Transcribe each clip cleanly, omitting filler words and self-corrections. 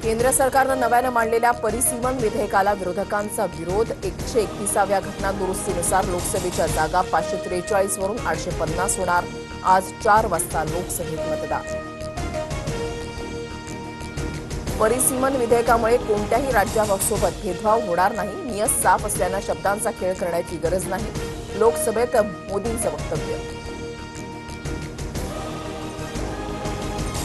केंद्र सरकारनं नव्यानं मांडलेल्या परिसीमन विधेयकाला विरोधकांचा विरोध 131व्या घटना दुरुस्तीनुसार लोकसभेच्या जागा 543 वरून 850 होणार। आज 4 वाजता लोकसभेत मतदान। परिसीमन विधेयकामुळे कोणत्याही राज्यासोबत भेदभाव होणार नाही। नियत साफ असल्यानं शब्दांचा खेळ करण्याची गरज नाही। लोकसभेत मोदींचं वक्तव्य।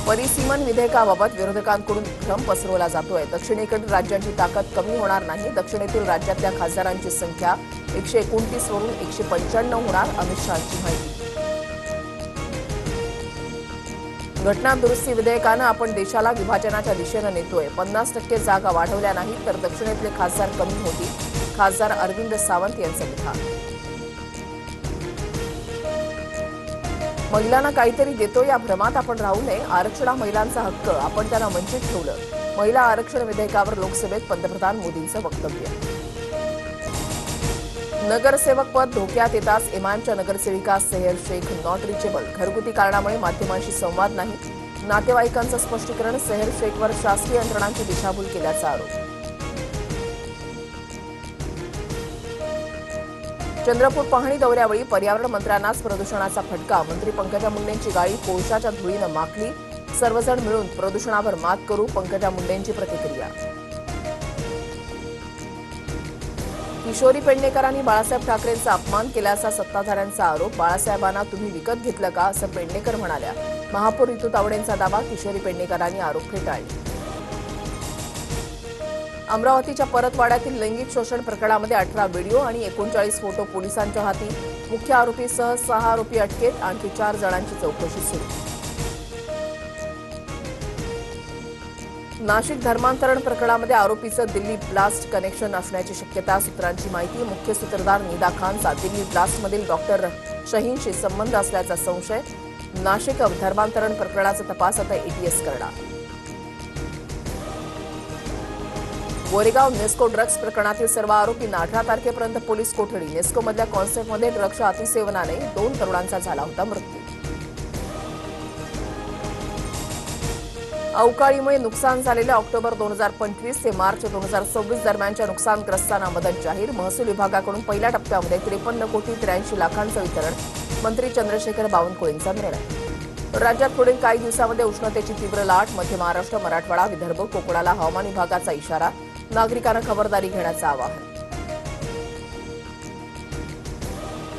परिसीमन विधेयकाबाबत विरोधकांकडून भ्रम पसरवला जातोय। दक्षिणेकडील राज्यांची ताकद कमी होणार नाही। दक्षिणेतील राज्यातल्या खासदारांची संख्या 129 वरून 195 होणार। अमित शहांची माहिती। घटना दुरुस्ती विधेयकानं आपण देशाला विभाजनाच्या दिशेनं नेतोय। 50% जागा वाढवल्या नाही तर दक्षिणेतले खासदार कमी होतील। खासदार अरविंद सावंत यांचं विधान। महिलांना काहीतरी देतो या भ्रमात आपण राहू नये। आरक्षण हा महिलांचा हक्क, आपण त्यांना वंचित ठेवलं। महिला आरक्षण विधेयकावर लोकसभेत पंतप्रधान मोदींचं वक्तव्य। नगरसेवक पद धोक्यात येताच एमआयएमच्या नगरसेविका सेहर शेख नॉट रिचेबल। घरगुती कारणामुळे माध्यमांशी संवाद नाही। नातेवाईकांचं स्पष्टीकरण। सेहर शेखवर शासकीय यंत्रणांची दिशाभूल केल्याचा आरोप। चंद्रपूर पाहणी दौऱ्यावेळी पर्यावरण मंत्र्यांनाच प्रदूषणाचा फटका। मंत्री पंकजा मुंडेंची गाडी कोळशाच्या धुळीनं माखली। सर्वजण मिळून प्रदूषणावर मात करू, पंकजा मुंडेंची प्रतिक्रिया। किशोरी पेडणेकरांनी बाळासाहेब ठाकरेंचा अपमान केल्याचा सत्ताधाऱ्यांचा आरोप। बाळासाहेबांना तुम्ही विकत घेतलं का असं पेडणेकर म्हणाल्या। महापौर रितू तावडेंचा दावा। किशोरी पेडणेकरांनी आरोप फेटाळले। अमरावतीच्या परतवाड्यातील लैंगिक शोषण प्रकरणामध्ये 18 व्हिडिओ आणि 39 फोटो पोलिसांच्या हाती। मुख्य आरोपीसह 6 आरोपी अटकेत। आणखी 4 जणांची चौकशी सुरू। नाशिक धर्मांतरण प्रकरणामध्ये आरोपीचं दिल्ली ब्लास्ट कनेक्शन असण्याची शक्यता। सूत्रांची माहिती। मुख्य सूत्रधार निदा खानचा दिल्ली ब्लास्टमधील डॉक्टर शहीनशी संबंध असल्याचा संशय। नाशिक धर्मांतरण प्रकरणाचा तपास आता एटीएस करणार। गोरेगाव नेस्को ड्रग्ज प्रकरणातील सर्व आरोपींना 18 तारखेपर्यंत पोलीस कोठडी। नेस्कोमधल्या कॉन्सेप्टमध्ये ड्रग्जच्या अतिसेवनाने 2 तरुणांचा झाला होता मृत्यू। अवकाळीमुळे नुकसान झालेल्या ऑक्टोबर 2025 ते मार्च 2026 दरम्यानच्या नुकसानग्रस्तांना मदत जाहीर। महसूल विभागाकडून पहिल्या टप्प्यामध्ये 53 कोटी 83 लाखांचं वितरण। मंत्री चंद्रशेखर बावनकुळेंचा निर्णय। राज्यात पुढील काही दिवसांमध्ये उष्णतेची तीव्र लाट। मध्य महाराष्ट्र, मराठवाडा, विदर्भ, कोकणाला हवामान विभागाचा इशारा। नागरिकांना खबरदारी घेण्याचं आवाहन।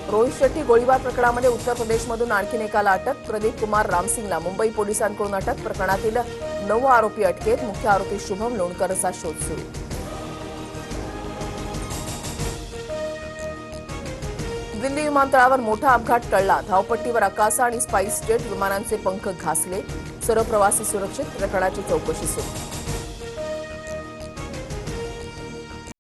रोहित शेट्टी गोळीबार प्रकरणामध्ये उत्तर प्रदेशमधून आणखी एकाला अटक। प्रदीप कुमार रामसिंगला मुंबई पोलिसांकडून अटक। प्रकरणातील 9 आरोपी अटकेत। मुख्य आरोपी शुभम लोणकरचा शोध सुरू। दिल्ली विमानतळावर मोठा अपघात टळला। धावपट्टीवर अकासा आणि स्पाइस जेट विमानांचे पंख घासले। सर्व प्रवासी सुरक्षित। प्रकरणाची चौकशी सुरू।